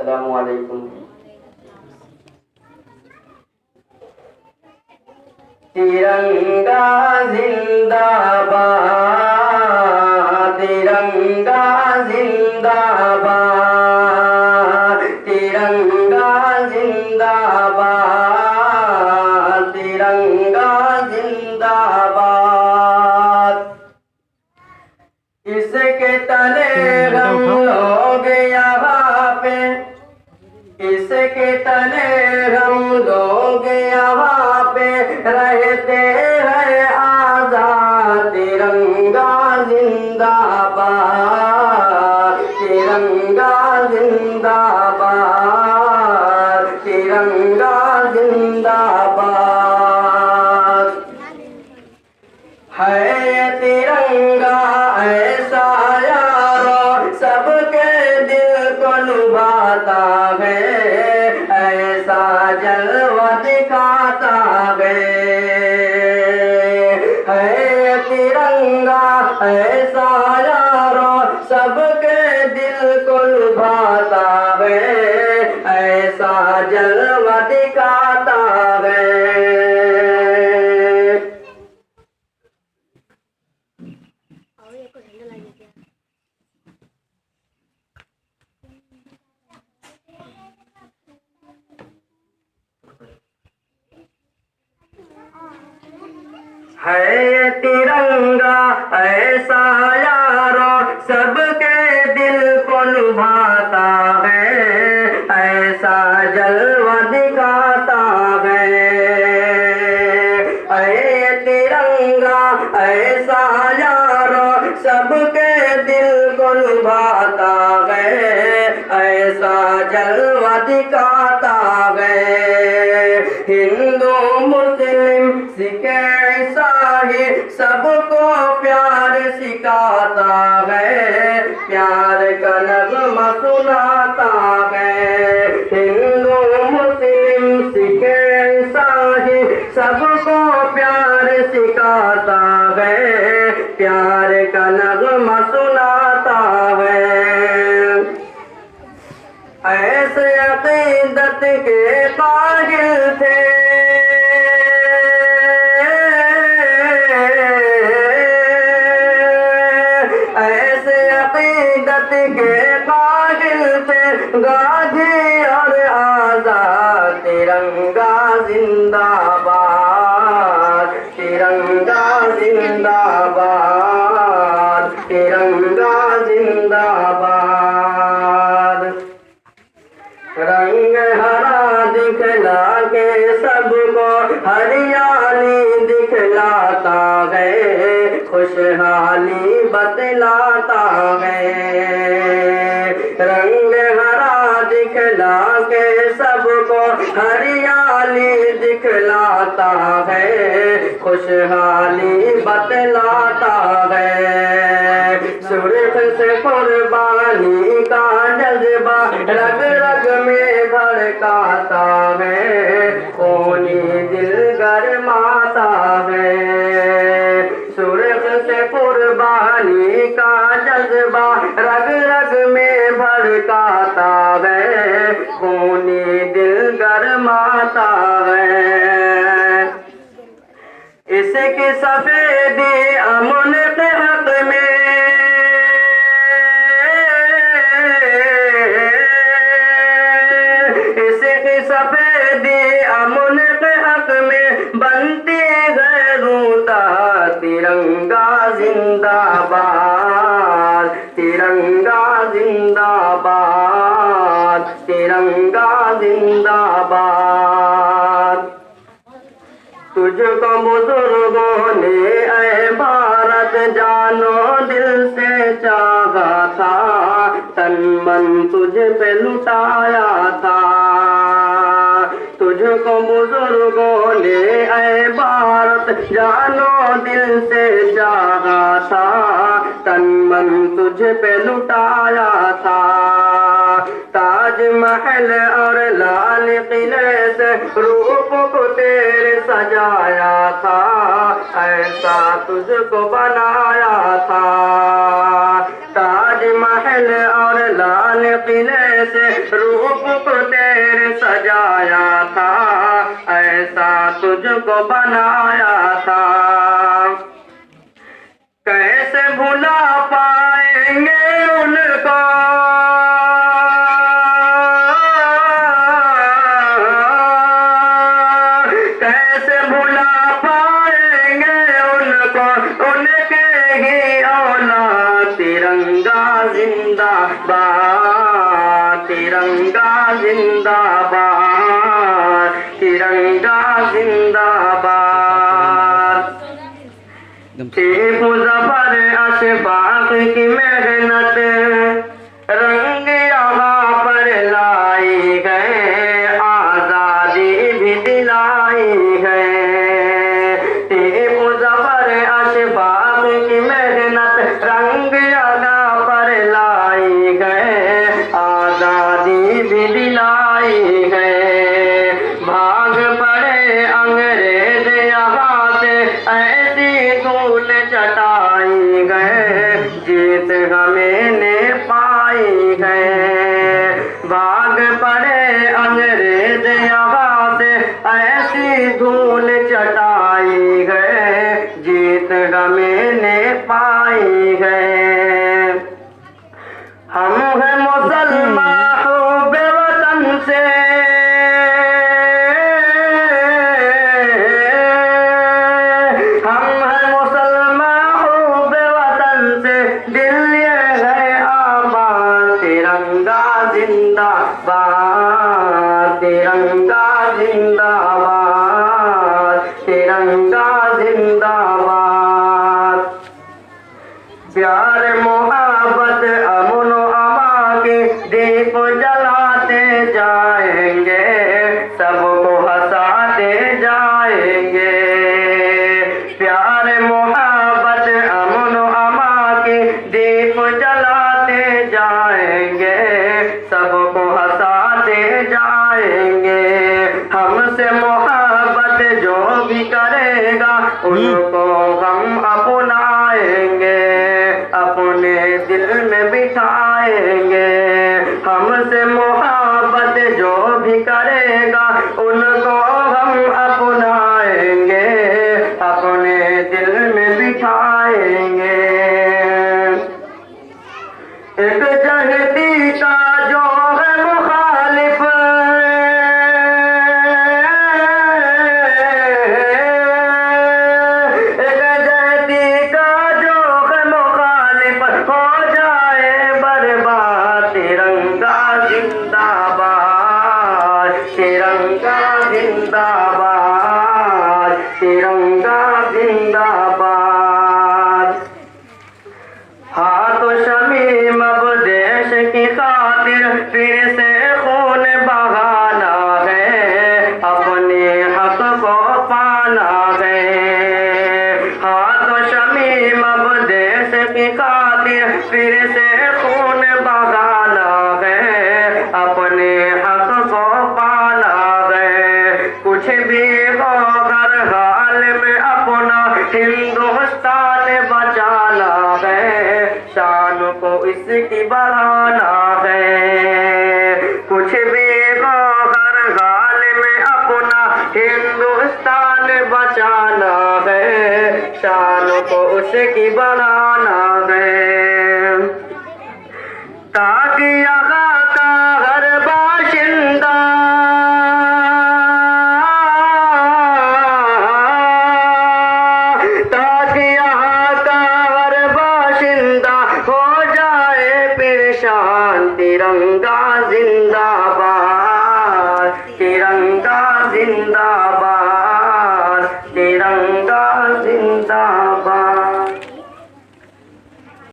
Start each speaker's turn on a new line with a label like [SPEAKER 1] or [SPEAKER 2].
[SPEAKER 1] अस्सलामु अलैकुम। तिरंगा जिंदाबाद, तिरंगा जिंदाबाद, तिरंगा जिंदाबाद, तिरंगा जिंदाबाद। इसके तले हम लोग यहाँ पे, इसके तले हम लोग यहाँ पे रहते हैं आजाद। तिरंगा जिंदाबाद, तिरंगा जिंदाबाद, तिरंगा जिंदाबाद। है ये तिरंगा ऐसा यारो सबके दिल को लुभाता है, ऐसा जलवा दिखाता है। है तिरंगा ऐसा यारो सबके दिल को लुभाता है, ऐसा जलवा दिखाता है। है तिरंगा ऐसा यारो सबके दिल को लुभाता है, ऐसा जलवा दिखाता है। है तिरंगा ऐसा यारो सबके दिल को लुभाता है, ऐसा जलवा दिखाता है। हिंदू मुस्लिम सिख ईसाई सबको प्यार सिखाता है, प्यार का नगमा सुनाता है। हिंदू मुस्लिम सिख ईसाई सबको प्यार सिखाता है, प्यार का नगमा सुनाता है। ऐसे अकीदत के कागिल थे, ऐसे अकीदत के कागिल थे गाजी और आजाद। तिरंगा जिंदाबाद, तिरंगा जिंदाबाद, तिरंगा जिंदाबाद। रंग हरा दिखला के सबको हरियाली दिखलाता है, खुशहाली बतलाता है। रंग हरा दिखला के सबको हरियाली दिखलाता है, खुशहाली बतलाता है। सुर्ख से कुर्बानी का जज्बा रग रग में भड़काता है, खूनी दिल गरमाता है। सुर्ख से कुर्बानी का जज्बा रग रग में भड़काता है, खूनी दिल गरमाता है। इसकी सफेदी अमन के हक में, इसकी सफेदी अमन के हक में बनती है रूता। तिरंगा जिंदाबाद, तिरंगा जिंदाबाद, तिरंगा जिंदाबाद। तुझको बुजुर्गों ने ऐ भारत जानो दिल से चाहा था, तन मन तुझ पे लुटाया था। तुझको बुजुर्गों ने ऐ भारत जानो दिल से चाहा था, तन मन तुझ पे लुटाया था। ताजमहल और लाल किले से रूप को तेरे सजाया था, ऐसा तुझको बनाया था। ताज महल और लाल किले से रूप को तेरे सजाया था, ऐसा तुझको बनाया था। कैसे भुला पाएंगे उनको, कैसे भुला पाएंगे उनको, उनके ही औलाद। तिरंगा जिंदाबाद, तिरंगा जिंदाबाद, तिरंगा जिंदाबाद। थी मुज़फ़्फ़र अशफाक़ की मेहनत, रंग यहाँ पर लाई है, आज़ादी भी दिलाई है। थी मुज़फ़्फ़र अशफाक़ की मेहनत, रंग यहाँ पर लाई है, आज़ादी भी दिलाई है। भाग पड़े अंग्रेज यहाँ से, ऐसी धूल चटाई गए, जीत हमें ने पाई है। भाग पड़े अंग्रेज यहाँ से, ऐसी धूल चटाई गए, जीत हमें ने पाई है। हम हैं मुसलमान हुब्बे वतन से, हम हैं मुसलमान हुब्बे वतन से, दिल ये है आबाद। तिरंगा जिंदाबाद, तिरंगा जिंदाबाद, तिरंगा जिंदाबाद। प्यार मोहब्बत अमन अमा के दीप जलाते जाएंगे, सबको हंसाते जाएंगे। प्यार मोहब्बत अमन अमा के दीप जलाते जाएंगे, सबको हंसाते जाएंगे। हमसे मोहब्बत जो भी करेगा, उनको हम अपनाएंगे, अपने दिल में बिठाएंगे। हमसे मोहब्बत जो भी करेगा, उनको हम अपनाएंगे, अपने दिल में बिठाएंगे। एक जहदी का जो है मुखालिफ, एक जहदी का जो है मुखालिफ, हो जाए बर्बाद। तिरंगा जिंदाबाद, तिरंगा जिंदाबाद, तिरंगा जिंदाबाद। हाथ शमीम अब देश की खातिर फिर से खून बहाना है, अपने हक को पाना है। हाथ शमीम अब देश की खातिर फिर से खून बहाना है, अपने हक को पाना है। कुछ भी हो हर हाल में अपना हिंदुस्तान बचाना है, शान को इसकी बढ़ाना है। कुछ भी हो हर हाल में अपना हिंदुस्तान बचाना है, शान को उसकी बढ़ाना है। ताकि यहाँ का हर बाशिंदा, ताकि यहाँ का हर बाशिंदा हो जाए परेशान। तिरंगा जिंदाबाद, तिरंगा जिंदाबाद।